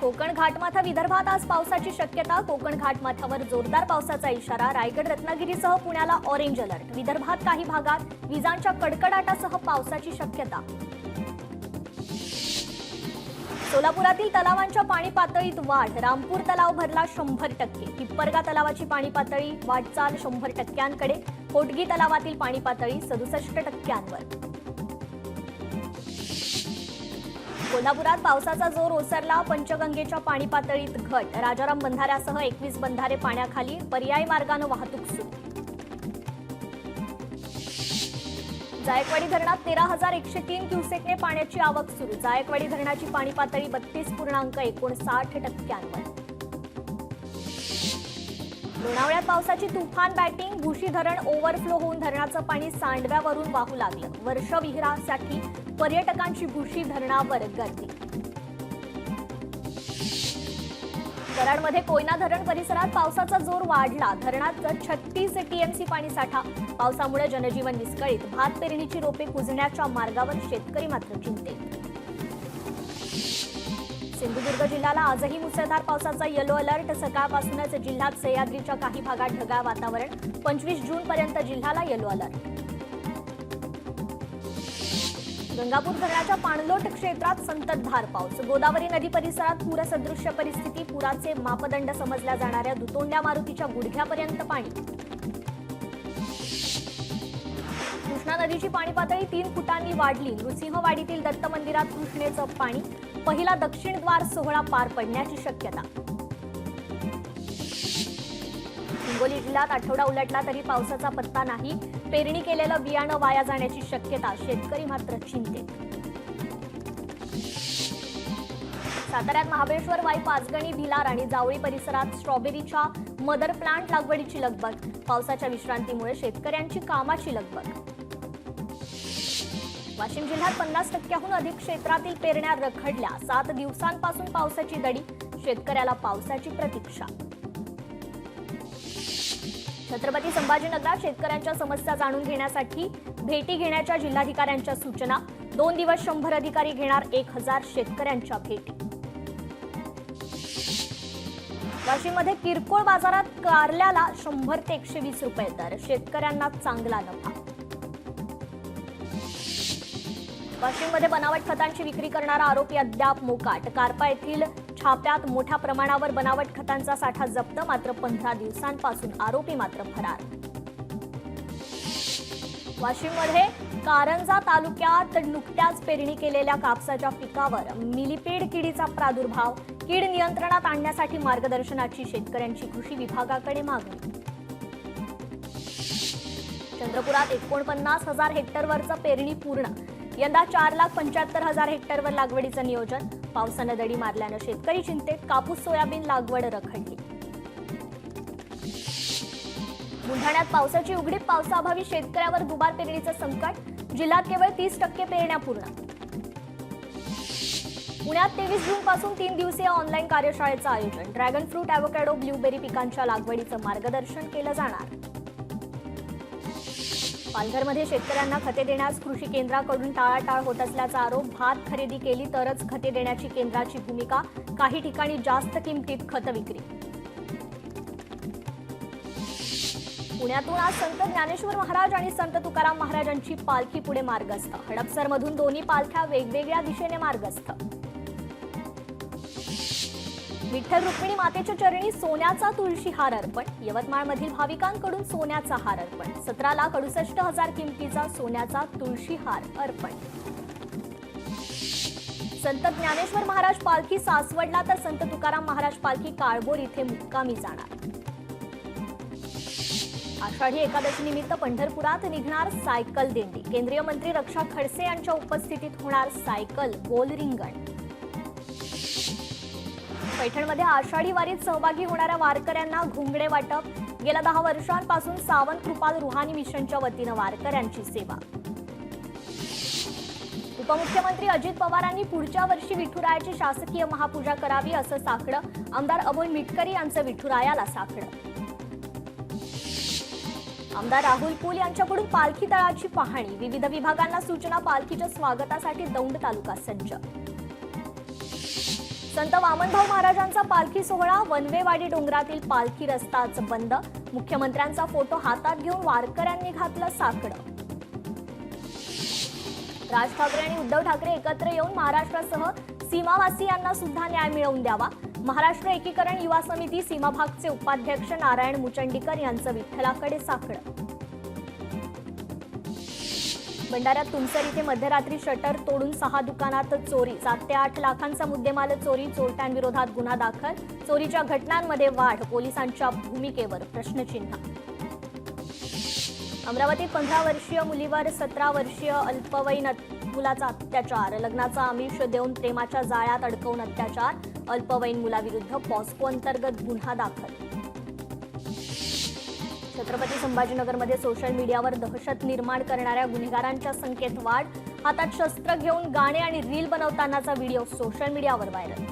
कोकण घाटमाथा विदर्भात आज पावसाची शक्यता. कोकण घाटमाथ्यावर जोरदार पावसाचा इशारा. रायगड रत्नागिरीसह पुण्याला ऑरेंज अलर्ट. विदर्भात काही भागात विजांच्या कडकडाटासह पावसाची शक्यता. सोलापुरातील तलावांच्या पाणी पातळीत वाढ. रामपूर तलाव भरला 100%. हिप्परगा तलावाची पाणी पातळी वाटचाल 100%कडे. कोटगी तलावातील पाणी पातळी 67%वर. कोल्हापुरात पावसाचा जोर ओसरला. पंचगंगेच्या पाणी पातळीत घट. राजाराम बंधाऱ्यासह 21 बंधारे पाण्याखाली. पर्यायी मार्गाने वाहतूक सुरू. जायकवाडी धरणात 13,103 क्युसेकने पाण्याची आवक सुरू. जायकवाडी धरणाची पाणी पातळी 32.59%वर. लोणावळ्यात पावसाची तुफान बॅटिंग. भुशी धरण ओव्हरफ्लो होऊन धरणाचं पाणी सांडव्यावरून वाहू लागलं. वर्षविहारासाठी पर्यटकांची भुशी धरणावर गर्दी. कराडमध्ये कोयना धरण परिसरात पावसाचा जोर वाढला. धरणात 36 टीएमसी पाणीसाठा. पावसामुळे जनजीवन विस्कळीत. भात पेरणीची रोपे कुजण्याच्या मार्गावर. शेतकरी मात्र चिंतेत. सिंधुदुर्ग जिल्ह्याला आजही मुसळधार पावसाचा येलो अलर्ट. सकाळपासूनच जिल्ह्यात सह्याद्रीच्या काही भागात ढगाळ वातावरण. 25 जूनपर्यंत जिल्ह्याला येलो अलर्ट. गंगापूर धरणाच्या पाणलोट क्षेत्रात संततधार पाऊस. गोदावरी नदी परिसरात पूरसदृश्य परिस्थिती. पुराचे मापदंड समजल्या जाणाऱ्या दुतोंड्या मारुतीच्या गुडघ्यापर्यंत पाणी. कृष्णा नदीची पाणी पातळी 3 फुटांनी वाढली. नृसिंहवाडीतील दत्त मंदिरात कृष्णेचं पाणी. पहिला दक्षिण द्वार सोहळा पार पडण्याची शक्यता. हिंगोली जिल्ह्यात आठवडा उलटला तरी पावसाचा पत्ता नाही. पेरणी केलेलं बियाणं वाया जाण्याची शक्यता. शेतकरी मात्र चिंतेत. साताऱ्यात महाबळेश्वर, वाई, पाचगणी, भिलार आणि जावळी परिसरात स्ट्रॉबेरीच्या मदर प्लांट लागवडीची लगबग. पावसाच्या विश्रांतीमुळे शेतकऱ्यांची कामाची लगबग. वाशिम जिल्ह्यात 50%हून अधिक क्षेत्रातील पेरण्या रखडल्या. 7 दिवसांपासून पावसाची दडी. शेतकऱ्याला पावसाची प्रतीक्षा. छत्रपती संभाजीनगरात शेतकऱ्यांच्या समस्या जाणून घेण्यासाठी भेटी घेण्याच्या जिल्हाधिकाऱ्यांच्या सूचना. 2 दिवस 100 अधिकारी घेणार 1000 शेतकऱ्यांच्या भेटी. वाशिममध्ये किरकोळ बाजारात कारल्याला 100 ते 120 रुपये दर. शेतकऱ्यांना चांगला नफा. वाशिममध्ये बनावट खतांची विक्री करणारा आरोपी अद्याप मोकाट. कारपा येथील छाप्यात मोठ्या प्रमाणावर बनावट खतांचा साठा जप्त. मात्र 15 दिवसांपासून आरोपी मात्र फरार. वाशिममध्ये कारंजा तालुक्यात नुकत्याच पेरणी केलेल्या कापसाच्या पिकावर मिलीपेड किडीचा प्रादुर्भाव. कीड नियंत्रणात आणण्यासाठी मार्गदर्शनाची शेतकऱ्यांची कृषी विभागाकडे मागणी. चंद्रपुरात 49,000 हेक्टरवरचं पेरणी पूर्ण. यंदा 4,75,000 हेक्टरवर लागवडीचं नियोजन. पावसानं दडी मारल्यानं शेतकरी चिंतेत. कापूस सोयाबीन लागवड रखडली. बुलढाण्यात पावसाची उघडीप. पावसाअभावी शेतकऱ्यावर दुबार पेरणीचं संकट. जिल्ह्यात केवळ 30% पेरण्या पूर्ण. पुण्यात 23 जूनपासून 3 दिवसीय ऑनलाईन कार्यशाळेचं आयोजन. ड्रॅगन फ्रूट, ॲव्होकॅडो, ब्लूबेरी पिकांच्या लागवडीचं मार्गदर्शन केलं जाणार. पालघरमध्ये शेतकऱ्यांना खते देण्यास कृषी केंद्राकडून टाळाटाळ होत असल्याचा आरोप. भात खरेदी केली तरच खते देण्याची केंद्राची भूमिका. काही ठिकाणी जास्त किमतीत खत विक्री. पुण्यातून आज संत ज्ञानेश्वर महाराज आणि संत तुकाराम महाराजांची पालखी पुढे मार्गस्थ. हडपसरमधून दोन्ही पालख्या वेगवेगळ्या दिशेने मार्गस्थ. विठ्ठल रुक्मिणी मातेच्या चरणी सोन्याचा तुळशी हार अर्पण. यवतमाळमधील भाविकांकडून सोन्याचा हार अर्पण. 17,68,000 किमतीचा सोन्याचा तुळशी हार अर्पण. संत ज्ञानेश्वर महाराज पालखी सासवडला तर संत तुकाराम महाराज पालखी काळभोर इथे मुक्कामी जाणार. आषाढी एकादशी निमित्त पंढरपुरात निघणार सायकल दिंडी. केंद्रीय मंत्री रक्षा खडसे यांच्या उपस्थितीत होणार सायकल गोल रिंगण. पैठणमध्ये आषाढी वारीत सहभागी होणाऱ्या वारकऱ्यांना घोंगडे वाटप. गेल्या 10 वर्षांपासून सावंत कृपाल रुहानी मिशनच्या वतीनं वारकऱ्यांची सेवा. उपमुख्यमंत्री अजित पवारांनी पुढच्या वर्षी विठुरायाची शासकीय महापूजा करावी असं साकडं. आमदार अमोल मिटकरी यांचं विठुरायाला साकडं. आमदार राहुल कुल यांच्याकडून पालखी तळाची पाहणी. विविध विभागांना सूचना. पालखीच्या स्वागतासाठी दौंड तालुका सज्ज. संत वामनभाऊ महाराजांचा पालखी सोहळा वनवेवाडी डोंगरातील पालखी रस्ताच बंद. मुख्यमंत्र्यांचा फोटो हातात घेऊन वारकऱ्यांनी घातलं साकडं. राज ठाकरे आणि उद्धव ठाकरे एकत्र येऊन महाराष्ट्रासह सीमावासियांना सुद्धा न्याय मिळवून द्यावा. महाराष्ट्र एकीकरण युवा समिती सीमाभागचे उपाध्यक्ष नारायण मुचंडीकर यांचं विठ्ठलाकडे साकडं. भंडाऱ्यात तुमसर इथे मध्यरात्री शटर तोडून 6 दुकानात चोरी. 7 ते 8 लाखांचा मुद्देमाल चोरी. चोरट्यांविरोधात गुन्हा दाखल. चोरीच्या घटनांमध्ये वाढ. पोलिसांच्या भूमिकेवर प्रश्नचिन्ह. अमरावतीत 15 वर्षीय मुलीवर 17 वर्षीय अल्पवयीन मुलाचा अत्याचार. लग्नाचा आमिष देऊन प्रेमाच्या जाळ्यात अडकवून अत्याचार. अल्पवयीन मुलाविरुद्ध पॉस्को अंतर्गत गुन्हा दाखल. छत्रपती संभाजीनगरमध्ये सोशल मीडियावर दहशत निर्माण करणाऱ्या गुन्हेगारांच्या संख्येत वाढ. हातात शस्त्र घेऊन गाणे आणि रील बनवतानाचा व्हिडिओ सोशल मीडियावर व्हायरल.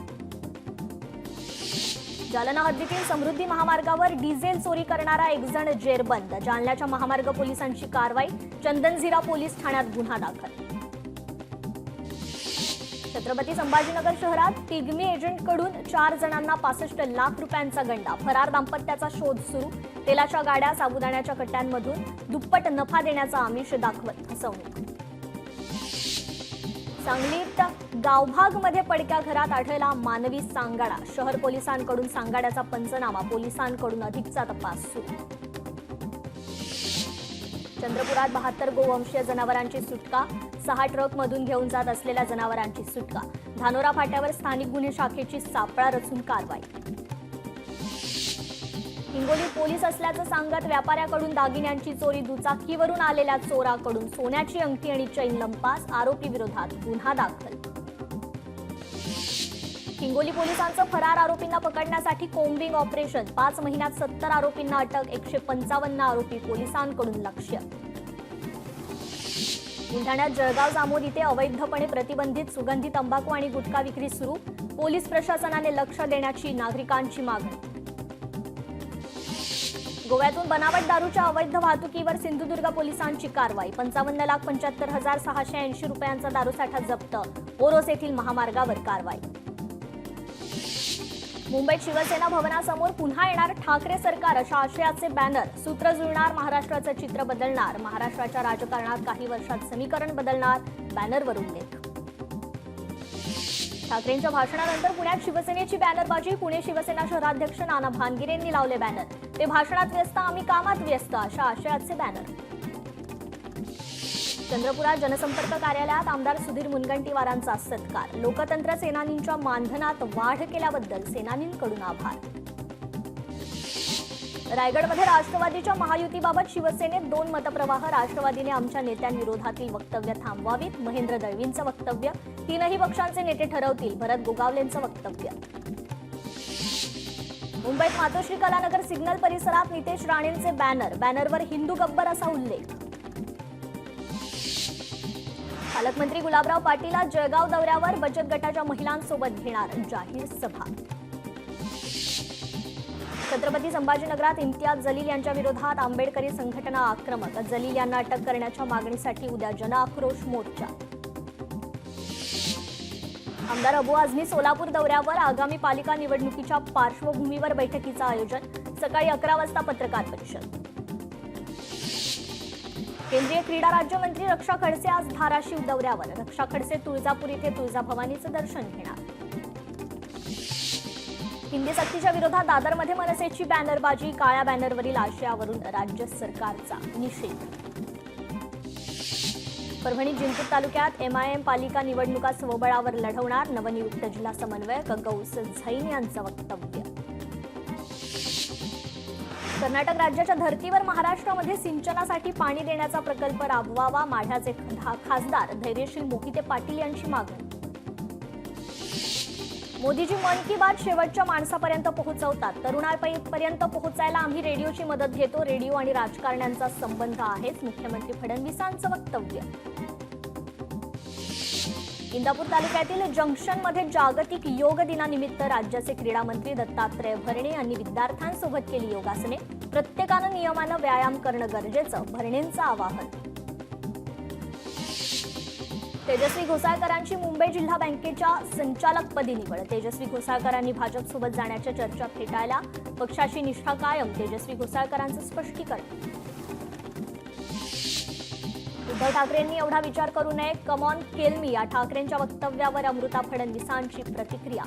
जालना हद्दीतील समृद्धी महामार्गावर डिझेल चोरी करणारा एक जण जेरबंद. जालन्याच्या महामार्ग पोलिसांची कारवाई. चंदनझिरा पोलीस ठाण्यात गुन्हा दाखल. छत्रपती संभाजीनगर शहरात पिग्मी एजंटकडून 4 जणांना 65 लाख रुपयांचा गंडा. फरार दाम्पत्याचा शोध सुरू. तेलाच्या गाड्या साबुदाण्याच्या कट्ट्यांमधून दुप्पट नफा देण्याचा आमिष दाखवत फसवणूक. सांगलीत गावभागमध्ये पडक्या घरात आढळला मानवी सांगाडा. शहर पोलिसांकडून सांगाड्याचा पंचनामा. पोलिसांकडून अधिकचा तपास सुरू. चंद्रपुरात 72 गोवंशीय जनावरांची सुटका. 6 ट्रकमधून घेऊन जात असलेल्या जनावरांची सुटका. धानोरा फाट्यावर स्थानिक गुन्हे शाखेची सापळा रचून कारवाई. हिंगोलीत पोलीस असल्याचं सांगत व्यापाऱ्याकडून दागिन्यांची चोरी. दुचाकीवरून आलेल्या चोराकडून सोन्याची अंगठी आणि चैन लंपास. आरोपी विरोधात गुन्हा दाखल. हिंगोली पोलिसांचं फरार आरोपींना पकडण्यासाठी कोम्बिंग ऑपरेशन. 5 महिन्यात 70 आरोपींना अटक. 155 आरोपी पोलिसांकडून लक्ष्य. बुलढाण्यात जळगाव जामोद इथे अवैधपणे प्रतिबंधित सुगंधी तंबाखू आणि गुटखा विक्री सुरू. पोलीस प्रशासनाने लक्ष देण्याची नागरिकांची मागणी. गोव्यातून बनावट दारूच्या अवैध वाहतुकीवर सिंधुदुर्ग पोलिसांची कारवाई. 55,75,680 रुपयांचा दारूसाठा जप्त. ओरोस येथील महामार्गावर कारवाई. मुंबईत शिवसेना भवनासमोर पुन्हा येणार ठाकरे सरकार अशा आशयाचे बॅनर. सूत्र जुळणार. महाराष्ट्राचं चित्र बदलणार. महाराष्ट्राच्या राजकारणात काही वर्षात समीकरण बदलणार. बॅनरवर उल्लेख. ठाकरेंच्या भाषणानंतर पुण्यात शिवसेनेची बॅनरबाजी. पुणे शिवसेना शहराध्यक्ष नाना भानगिरेंनी लावले बॅनर. ते भाषणात व्यस्त, आम्ही कामात व्यस्त अशा आशयाचे बॅनर. चंद्रपुरात जनसंपर्क कार्यालयात आमदार सुधीर मुनगंटीवारांचा सत्कार. लोकतंत्र सेनानींच्या मानधनात वाढ केल्याबद्दल सेनानींकडून आभार. रायगडमध्ये राष्ट्रवादीच्या महायुतीबाबत शिवसेनेत 2 मतप्रवाह. राष्ट्रवादीने आमच्या नेत्यांविरोधातील वक्तव्य थांबवावीत. महेंद्र दळवींचं वक्तव्य. 3ही पक्षांचे नेते ठरवतील. भरत गोगावलेंचं वक्तव्य. मुंबईत मातोश्री कलानगर सिग्नल परिसरात नितेश राणेंचे बॅनर. बॅनरवर हिंदू गब्बर असा उल्लेख. पालकमंत्री गुलाबराव पाटील आज जळगाव दौऱ्यावर. बचत गटाच्या महिलांसोबत घेणार जाहीर सभा. छत्रपती संभाजीनगरात इम्तियाज जलील यांच्या विरोधात आंबेडकरी संघटना आक्रमक. जलील यांना अटक करण्याच्या मागणीसाठी उद्या जनआक्रोश मोर्चा. आमदार अबू आझमी सोलापूर दौऱ्यावर. आगामी पालिका निवडणुकीच्या पार्श्वभूमीवर बैठकीचं आयोजन. सकाळी 11 वाजता पत्रकार परिषद. केंद्रीय क्रीडा राज्यमंत्री रक्षा खडसे आज धाराशिव दौऱ्यावर. रक्षा खडसे तुळजापूर इथे तुळजाभवानीचं दर्शन घेणार. हिंदी सक्तीच्या विरोधात दादरमध्ये मनसेची बॅनरबाजी. काळ्या बॅनरवरील आशयावरून राज्य सरकारचा निषेध. परभणी जिंतूर तालुक्यात एमआयएम पालिका निवडणुका स्वबळावर लढवणार. नवनियुक्त जिल्हा समन्वयक गौस झैन यांचं वक्तव्य. कर्नाटक राज्याच्या धर्तीवर महाराष्ट्रामध्ये सिंचनासाठी पाणी देण्याचा प्रकल्प राबवावा. माढ्याचे खासदार धैर्यशील मोहिते पाटील यांची मागणी. मोदीजी मन की बात शेवटच्या माणसापर्यंत पोहोचवतात. तरुणाईपर्यंत पोहोचायला आम्ही रेडिओची मदत घेतो. रेडिओ आणि राजकारण्यांचा संबंध आहेच. मुख्यमंत्री फडणवीसांचं वक्तव्य. इंदापूर तालुक्यातील जंक्शनमध्ये जागतिक योग दिनानिमित्त राज्याचे क्रीडा मंत्री दत्तात्रय भरणे यांनी विद्यार्थ्यांसोबत केली योगासने. प्रत्येकानं नियमानं व्यायाम करणं गरजेचं. भरणेंचं आवाहन. तेजस्वी घोसाळकरांची मुंबई जिल्हा बँकेच्या संचालकपदी निवड. तेजस्वी घोसाळकरांनी भाजपसोबत जाण्याच्या चर्चा फेटाळल्या. पक्षाची निष्ठा कायम, तेजस्वी घोसाळकरांचं स्पष्टीकरण. उद्धव ठाकरेंनी एवढा विचार करू नये, कम ऑन किल मी, या ठाकरेंच्या वक्तव्यावर अमृता फडणवीसांची प्रतिक्रिया.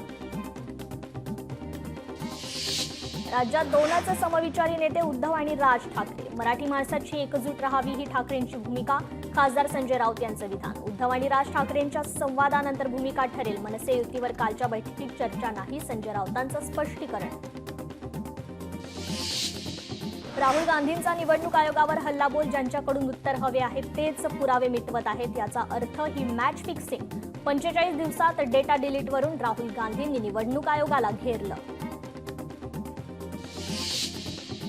राज्यात दोनच समविचारी नेते उद्धव आणि राज ठाकरे. मराठी माणसाची एकजूट राहावी ही ठाकरेंची भूमिका. खासदार संजय राऊत यांचं विधान. उद्धव आणि राज ठाकरेंच्या संवादानंतर भूमिका ठरेल. मनसे युतीवर कालच्या बैठकीत चर्चा नाही, संजय राऊतांचं स्पष्टीकरण. राहुल गांधींचा निवडणूक आयोगावर हल्लाबोल. ज्यांच्याकडून उत्तर हवे आहे तेच पुरावे मिटवत आहेत, याचा अर्थ ही मॅच फिक्सिंग. 45 दिवसात डेटा डिलीटवरून राहुल गांधींनी निवडणूक आयोगाला घेरलं.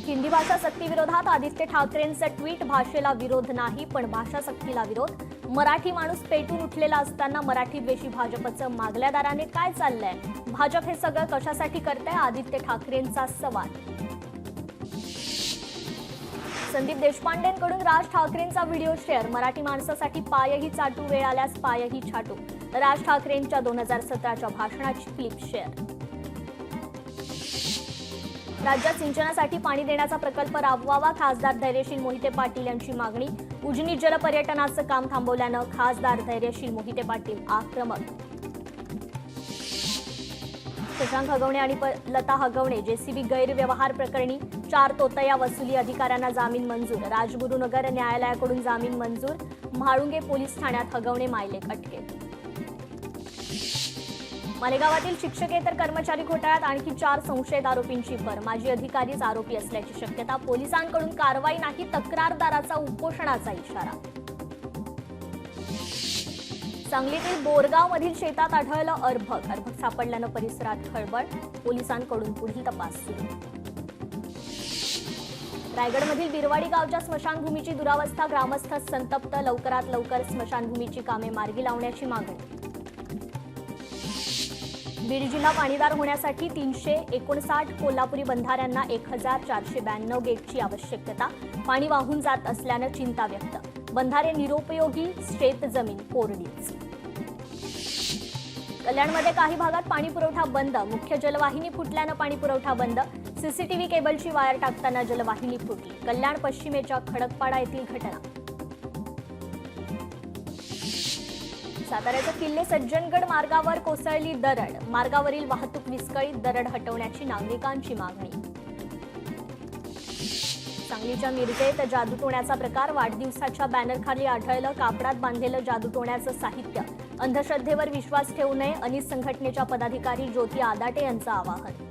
हिंदी भाषा सक्तीविरोधात आदित्य ठाकरेंचं ट्विट. भाषेला विरोध नाही पण भाषा सक्तीला विरोध. मराठी माणूस पेटून उठलेला असताना मराठी द्वेषी भाजपचं मागल्या दाराने काय चाललंय? भाजप हे सगळं कशासाठी करतंय? आदित्य ठाकरेंचा सवाल. संदीप देशपांडेंकडून राज ठाकरेंचा व्हिडिओ शेअर. मराठी माणसासाठी पायही चाटू, वेळ आल्यास पायही छाटू. राज ठाकरेंच्या 2017च्या भाषणाची क्लिप शेअर. राज्यात सिंचनासाठी पाणी देण्याचा प्रकल्प राबवावा. खासदार धैर्यशील मोहिते पाटील यांची मागणी. उजनी जलपर्यटनाचं काम थांबवल्यानं खासदार धैर्यशील मोहिते पाटील आक्रमक. शशांक हगवणे आणि लता हगवणे जेसीबी गैरव्यवहार प्रकरणी 4 तोतया वसुली अधिकाऱ्यांना जामीन मंजूर. राजगुरुनगर न्यायालयाकडून जामीन मंजूर. म्हाळुंगे पोलीस ठाण्यात हगवणे मायलेक अटकेत. मालेगावातील शिक्षकेतर कर्मचारी घोटाळ्यात आणखी 4 संशयित आरोपींची भर. माजी अधिकारीच आरोपी असल्याची शक्यता. पोलिसांकडून कारवाई नाही, तक्रारदाराचा उपोषणाचा इशारा. सांगलीतील बोरगावमधील शेतात आढळलं अर्भक. अर्भक सापडल्यानं परिसरात खळबळ. पोलिसांकडून पुढील तपास सुरू. रायगडमधील बिरवाडी गावच्या स्मशानभूमीची दुरावस्था. ग्रामस्थ संतप्त. लवकरात लवकर स्मशानभूमीची कामे मार्गी लावण्याची मागणी. बीड जिल्हा पाणीदार होण्यासाठी 359 कोल्हापुरी बंधाऱ्यांना 1492 गेटची आवश्यकता. पाणी वाहून जात असल्यानं चिंता व्यक्त. बंधारे निरुपयोगी, शेत जमीन कोरडीच. कल्याणमध्ये काही भागात पाणी पुरवठा बंद. मुख्य जलवाहिनी फुटल्यानं पाणी पुरवठा बंद. सीसीटीव्ही केबलची वायर टाकताना जलवाहिनी फुटली. कल्याण पश्चिमेच्या खडकपाडा येथील घटना. साताऱ्याच्या किल्ले सज्जनगड मार्गावर कोसळली दरड. मार्गावरील वाहतूक विस्कळीत. दरड हटवण्याची नागरिकांची मागणी. सांगलीच्या मिरजेत जादूटोण्याचा प्रकार. वाढदिवसाच्या बॅनरखाली आढळलं कापडात बांधलेलं जादूटोण्याचं साहित्य. अंधश्रद्धेवर विश्वास ठेवू नये, अनिस संघटनेच्या पदाधिकारी ज्योती आदाटे यांचं आवाहन.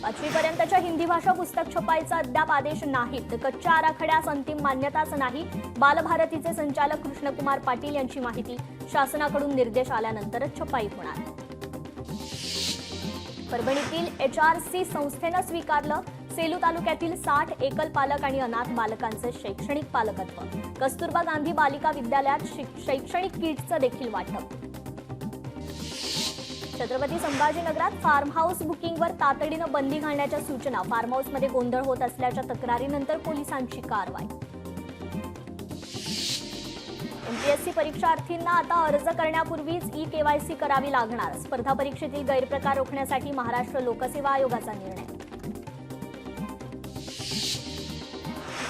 5वी पर्यंतच्या हिंदी भाषा पुस्तक छपाईचा अद्याप आदेश नाहीत. कच्च्या आराखड्यास अंतिम मान्यताच नाही. बालभारतीचे संचालक कृष्णकुमार पाटील यांची माहिती. शासनाकडून निर्देश आल्यानंतरच छपाई होणार. परभणीतील HRC संस्थेनं स्वीकारलं सेलू तालुक्यातील 60 एकल पालक आणि अनाथ बालकांचं शैक्षणिक पालकत्व. कस्तुरबा गांधी बालिका विद्यालयात शैक्षणिक किटचं देखील वाटप. छत्रपती संभाजीनगरात फार्म हाऊस बुकिंगवर तातडीनं बंदी घालण्याच्या सूचना. फार्म हाऊसमध्ये गोंधळ होत असल्याच्या तक्रारीनंतर पोलिसांची कारवाई. MPSC परीक्षार्थींना आता अर्ज करण्यापूर्वीच eKYC करावी लागणार. स्पर्धा परीक्षेतील गैरप्रकार रोखण्यासाठी महाराष्ट्र लोकसेवा आयोगाचा निर्णय.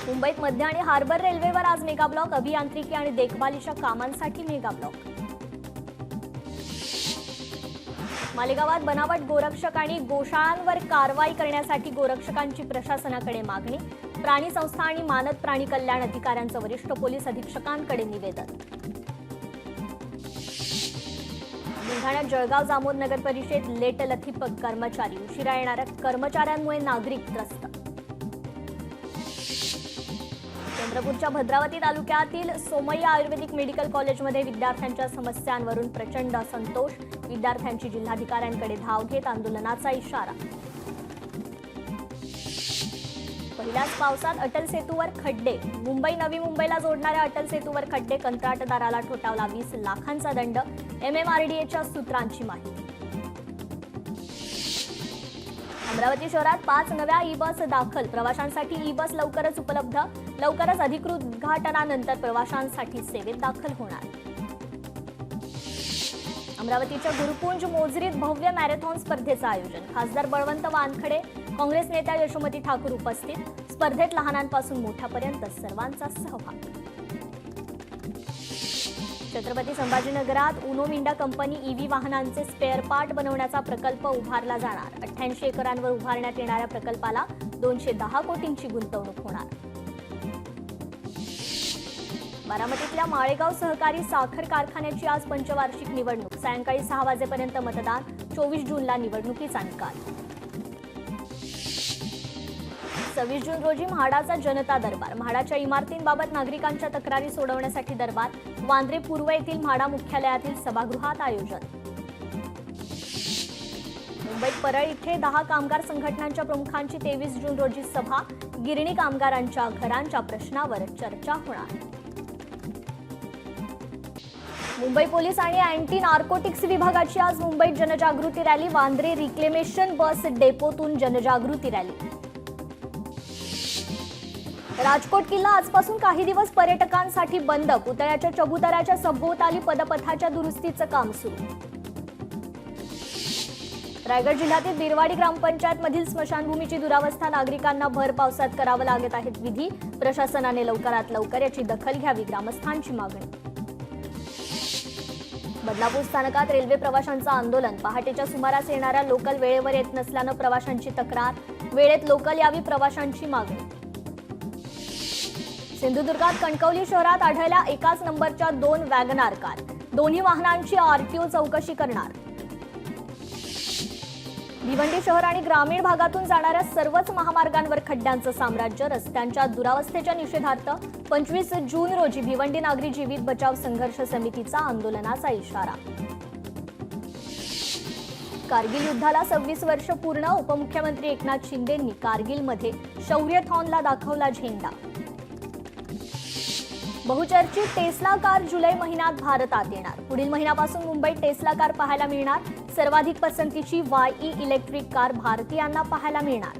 मुंबईत मध्य आणि हार्बर रेल्वेवर आज मेगा ब्लॉक. अभियांत्रिकी आणि देखभालीच्या कामांसाठी मेगा ब्लॉक. मालेगावात बनावट गोरक्षक आणि गोशाळांवर कारवाई करण्यासाठी गोरक्षकांची प्रशासनाकडे मागणी. प्राणी संस्था आणि मानद प्राणी कल्याण अधिकाऱ्यांचं वरिष्ठ पोलीस अधीक्षकांकडे निवेदन. बुलढाण्यात जळगाव जामोद नगर परिषद लेट लथीफ कर्मचारी. उशिरा येणाऱ्या कर्मचाऱ्यांमुळे नागरिक त्रस्त. चंद्रपूरच्या भद्रावती तालुक्यातील सोमय्या आयुर्वेदिक मेडिकल कॉलेजमध्ये विद्यार्थ्यांच्या समस्यांवरून प्रचंड असंतोष. विद्यार्थ्यांची जिल्हाधिकाऱ्यांकडे धाव घेत आंदोलनाचा इशारा. पहिल्याच पावसात अटल सेतूवर खड्डे. मुंबई नवी मुंबईला जोडणाऱ्या अटल सेतूवर खड्डे. कंत्राटदाराला ठोठावला 20 लाखांचा दंड. MMRDAच्या सूत्रांची माहिती. अमरावती शहरात 5 नव्या ई बस दाखल. प्रवाशांसाठी ई बस लवकरच उपलब्ध. लवकरच अधिकृत उद्घाटनानंतर प्रवाशांसाठी सेवेत दाखल होणार. अमरावतीच्या गुरुकुंज मोझरीत भव्य मॅरेथॉन स्पर्धेचं आयोजन. खासदार बळवंत वानखडे, काँग्रेस नेत्या यशोमती ठाकूर उपस्थित. स्पर्धेत लहानांपासून मोठ्यापर्यंत सर्वांचा सहभाग. छत्रपती संभाजीनगरात उनो मिंडा कंपनी ईव्ही वाहनांचे स्पेअर पार्ट बनवण्याचा प्रकल्प उभारला जाणार. 88 एकरांवर उभारण्यात येणाऱ्या प्रकल्पाला 210 कोटींची गुंतवणूक होणार. बारामतीतल्या माळेगाव सहकारी साखर कारखान्याची आज पंचवार्षिक निवडणूक. सायंकाळी 6 वाजेपर्यंत मतदान. 24 जूनला निवडणुकीचा निकाल. 26 जून रोजी म्हाडाचा जनता दरबार. म्हाडाच्या इमारतींबाबत नागरिकांच्या तक्रारी सोडवण्यासाठी दरबार. वांद्रे पूर्व येथील म्हाडा मुख्यालयातील सभागृहात आयोजन. मुंबईत परळ इथे 10 कामगार संघटनांच्या प्रमुखांची 23 जून रोजी सभा. गिरणी कामगारांच्या घरांच्या प्रश्नावर चर्चा होणार. मुंबई पोलीस आणि अँटी नार्कोटिक्स विभागाची आज मुंबईत जनजागृती रॅली. वांद्रे रिक्लेमेशन बस डेपोतून जनजागृती रॅली. राजकोट किल्ला आजपासून काही दिवस पर्यटकांसाठी बंद. पुतळ्याच्या चबुतऱ्याच्या सभोवताली पदपथाच्या दुरुस्तीचं काम सुरू. रायगड जिल्ह्यातील बिरवाडी ग्रामपंचायतमधील स्मशानभूमीची दुरावस्था. नागरिकांना भर पावसात करावं लागत आहेत विधी. प्रशासनाने लवकरात लवकर याची दखल घ्यावी, ग्रामस्थांची मागणी. बदलापूर स्थानकात रेल्वे प्रवाशांचं आंदोलन. पहाटेच्या सुमारास येणाऱ्या लोकल वेळेवर येत नसल्यानं प्रवाशांची तक्रार. वेळेत लोकल यावी, प्रवाशांची मागणी. सिंधुदुर्गात कणकवली शहरात आढळल्या एकाच नंबरच्या 2 वॅगनार कार. दोन्ही वाहनांची आरटीओ चौकशी करणार. भिवंडी शहर आणि ग्रामीण भागातून जाणाऱ्या सर्वच महामार्गांवर खड्ड्यांचं साम्राज्य. रस्त्यांच्या दुरावस्थेच्या निषेधार्थ 25 जून रोजी भिवंडी नागरी जीवित बचाव संघर्ष समितीचा आंदोलनाचा इशारा. कारगिल युद्धाला 26 वर्ष पूर्ण. उपमुख्यमंत्री एकनाथ शिंदेंनी कारगिलमध्ये शौर्यथॉनला दाखवला झेंडा. बहुचर्चित टेस्ला कार जुलै महिन्यात भारतात येणार. पुढील महिन्यापासून मुंबईत टेस्ला कार पाहायला मिळणार. सर्वाधिक पसंतीची YE इलेक्ट्रिक कार भारतीयांना पाहायला मिळणार.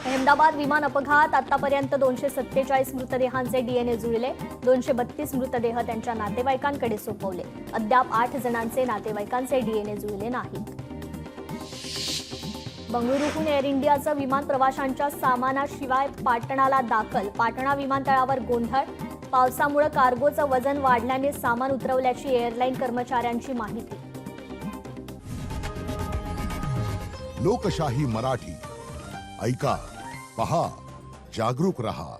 अहमदाबाद विमान अपघात. आतापर्यंत 247 मृतदेहांचे DNA जुळले. 232 मृतदेह त्यांच्या नातेवाईकांकडे सोपवले. अद्याप 8 जणांचे नातेवाईकांचे DNA जुळले नाहीत. बंगळुरूहून एअर इंडियाचं विमान प्रवाशांच्या सामानाशिवाय पाटणाला दाखल. पाटणा विमानतळावर गोंधळ. पावसामुळे कार्गोचं वजन वाढल्याने सामान उतरवल्याची एअरलाईन कर्मचाऱ्यांची माहिती. लोकशाही मराठी ऐका, पहा, जागरूक रहा.